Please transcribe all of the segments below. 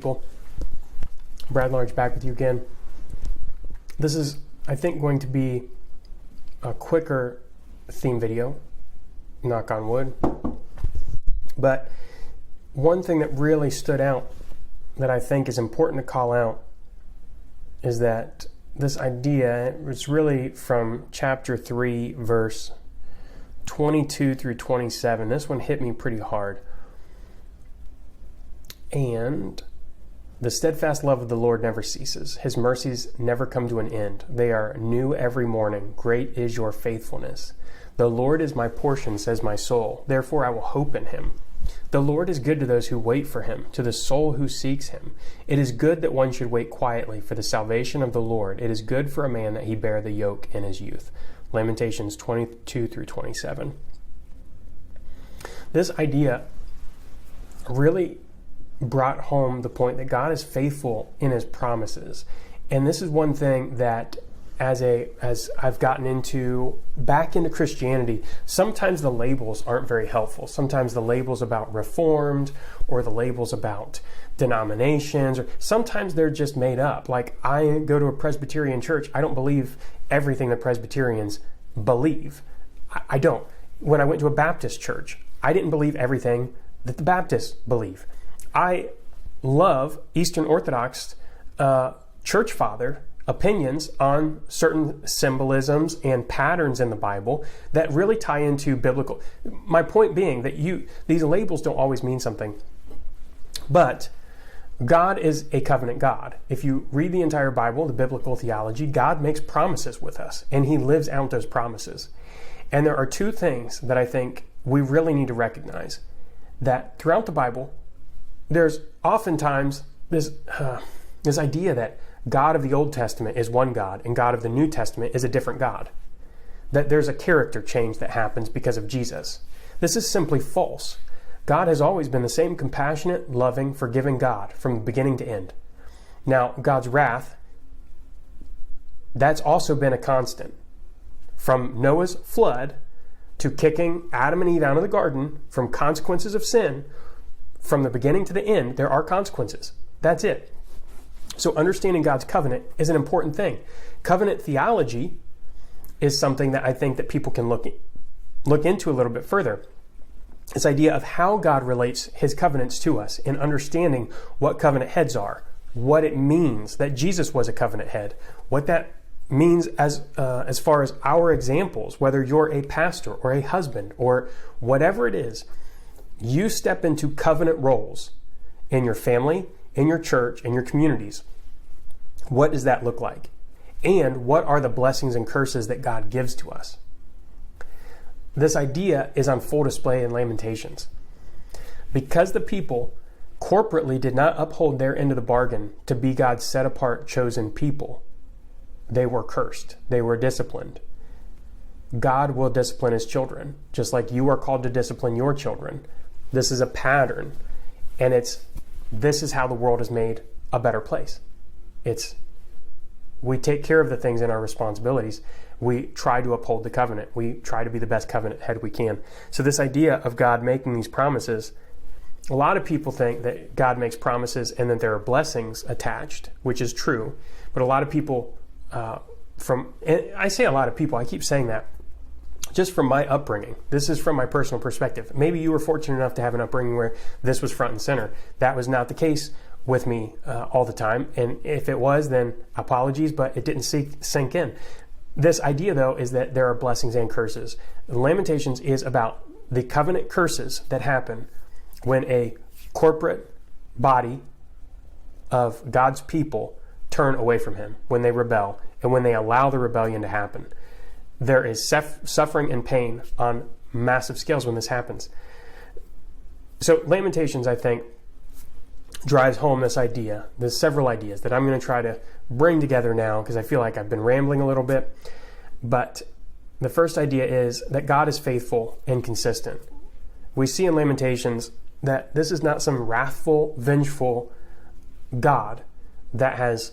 people? Brad Large back with you again. This is, I think, going to be a quicker theme video, knock on wood. But one thing that really stood out that I think is important to call out is that this idea, it's really from chapter 3, verse 22 through 27. This one hit me pretty hard. And the steadfast love of the Lord never ceases. His mercies never come to an end. They are new every morning. Great is your faithfulness. The Lord is my portion, says my soul. Therefore I will hope in him. The Lord is good to those who wait for him, to the soul who seeks him. It is good that one should wait quietly for the salvation of the Lord. It is good for a man that he bear the yoke in his youth. Lamentations 22 through 27. This idea really brought home the point that God is faithful in his promises. And this is one thing that as I've gotten back into Christianity, sometimes the labels aren't very helpful. Sometimes the labels about Reformed or the labels about denominations, or sometimes they're just made up. Like, I go to a Presbyterian church, I don't believe everything that Presbyterians believe. I don't. When I went to a Baptist church, I didn't believe everything that the Baptists believe. I love Eastern Orthodox church father opinions on certain symbolisms and patterns in the Bible that really tie into biblical. My point being that these labels don't always mean something, but God is a covenant God. If you read the entire Bible, the biblical theology, God makes promises with us, and he lives out those promises. And there are two things that I think we really need to recognize. That throughout the Bible, there's oftentimes this idea that God of the Old Testament is one God and God of the New Testament is a different God. That there's a character change that happens because of Jesus. This is simply false. God has always been the same compassionate, loving, forgiving God from beginning to end. Now, God's wrath, that's also been a constant. From Noah's flood to kicking Adam and Eve out of the garden, from consequences of sin, from the beginning to the end, there are consequences. That's it. So understanding God's covenant is an important thing. Covenant theology is something that I think that people can look into a little bit further. This idea of how God relates his covenants to us and understanding what covenant heads are, what it means that Jesus was a covenant head, what that means as far as our examples, whether you're a pastor or a husband or whatever it is, you step into covenant roles in your family, in your church, in your communities. What does that look like? And what are the blessings and curses that God gives to us? This idea is on full display in Lamentations. Because the people corporately did not uphold their end of the bargain to be God's set-apart, chosen people, they were cursed. They were disciplined. God will discipline his children, just like you are called to discipline your children. This is a pattern, and this is how the world is made a better place. We take care of the things in our responsibilities. We try to uphold the covenant. We try to be the best covenant head we can. So this idea of God making these promises, a lot of people think that God makes promises and that there are blessings attached, which is true. But a lot of people and I say a lot of people, I keep saying that, just from my upbringing. This is from my personal perspective. Maybe you were fortunate enough to have an upbringing where this was front and center. That was not the case with me all the time. And if it was, then apologies, but it didn't sink in. This idea, though, is that there are blessings and curses. Lamentations is about the covenant curses that happen when a corporate body of God's people turn away from him, when they rebel, and when they allow the rebellion to happen. There is suffering and pain on massive scales when this happens. So Lamentations, I think, drives home this idea. There's several ideas that I'm going to try to bring together now because I feel like I've been rambling a little bit. But the first idea is that God is faithful and consistent. We see in Lamentations that this is not some wrathful, vengeful God that has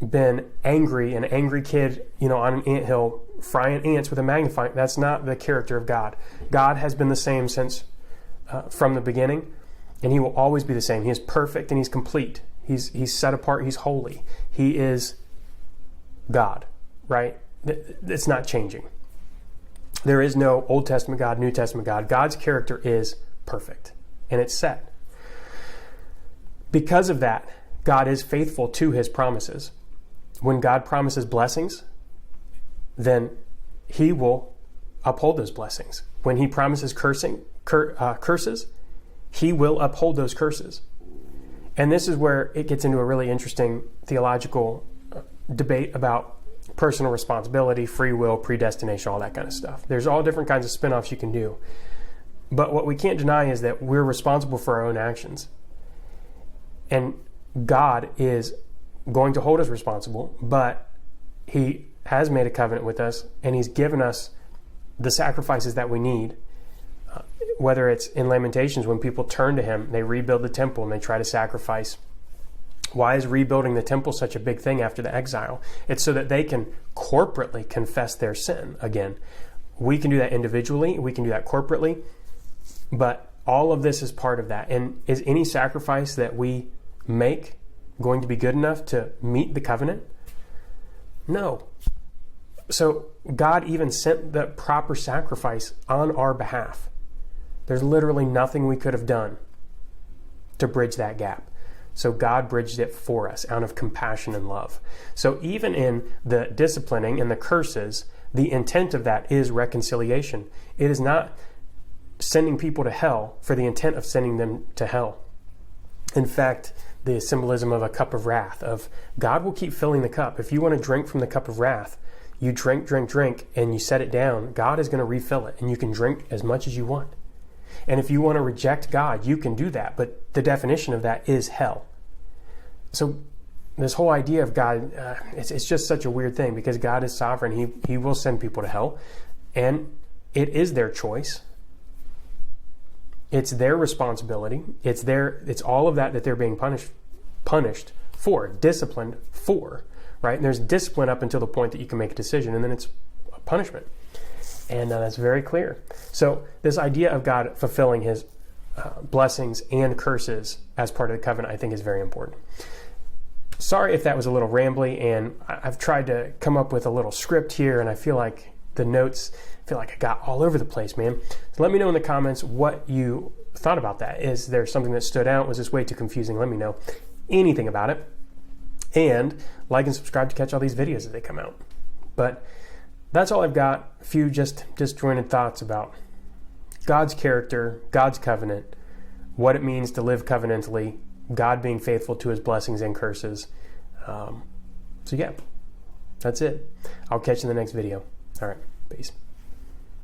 been angry, an angry kid, on an anthill frying ants with a magnifying. That's not the character of God. God has been the same since from the beginning. And he will always be the same. He is perfect and he's complete. He's set apart. He's holy. He is God, right? It's not changing. There is no Old Testament God, New Testament God. God's character is perfect and it's set. Because of that, God is faithful to his promises. When God promises blessings, then he will uphold those blessings. When he promises curses, he will uphold those curses. And this is where it gets into a really interesting theological debate about personal responsibility, free will, predestination, all that kind of stuff. There's all different kinds of spin-offs you can do. But what we can't deny is that we're responsible for our own actions. And God is going to hold us responsible, but he has made a covenant with us, and he's given us the sacrifices that we need. Whether it's in Lamentations, when people turn to him, they rebuild the temple and they try to sacrifice. Why is rebuilding the temple such a big thing after the exile? It's so that they can corporately confess their sin again. We can do that individually, we can do that corporately, but all of this is part of that. And is any sacrifice that we make going to be good enough to meet the covenant? No. So God even sent the proper sacrifice on our behalf. There's literally nothing we could have done to bridge that gap. So God bridged it for us out of compassion and love. So even in the disciplining and the curses, the intent of that is reconciliation. It is not sending people to hell for the intent of sending them to hell. In fact, the symbolism of a cup of wrath, of God will keep filling the cup. If you want to drink from the cup of wrath, you drink, and you set it down, God is going to refill it, and you can drink as much as you want. And if you want to reject God, you can do that, but the definition of that is hell. So this whole idea of God, it's just such a weird thing, because God is sovereign. He will send people to hell, and it is their choice. It's their responsibility. It's all of that they're being punished for, disciplined for, right? And there's discipline up until the point that you can make a decision, and then it's a punishment. And that's very clear. So this idea of God fulfilling his blessings and curses as part of the covenant, I think, is very important. Sorry if that was a little rambly, and I've tried to come up with a little script here, and I feel like the notes, I got all over the place, man. So let me know in the comments what you thought about that. Is there something that stood out? Was this way too confusing? Let me know anything about it. And like and subscribe to catch all these videos as they come out. But that's all I've got. A few just disjointed thoughts about God's character, God's covenant, what it means to live covenantally, God being faithful to his blessings and curses. So yeah, that's it. I'll catch you in the next video. All right, peace.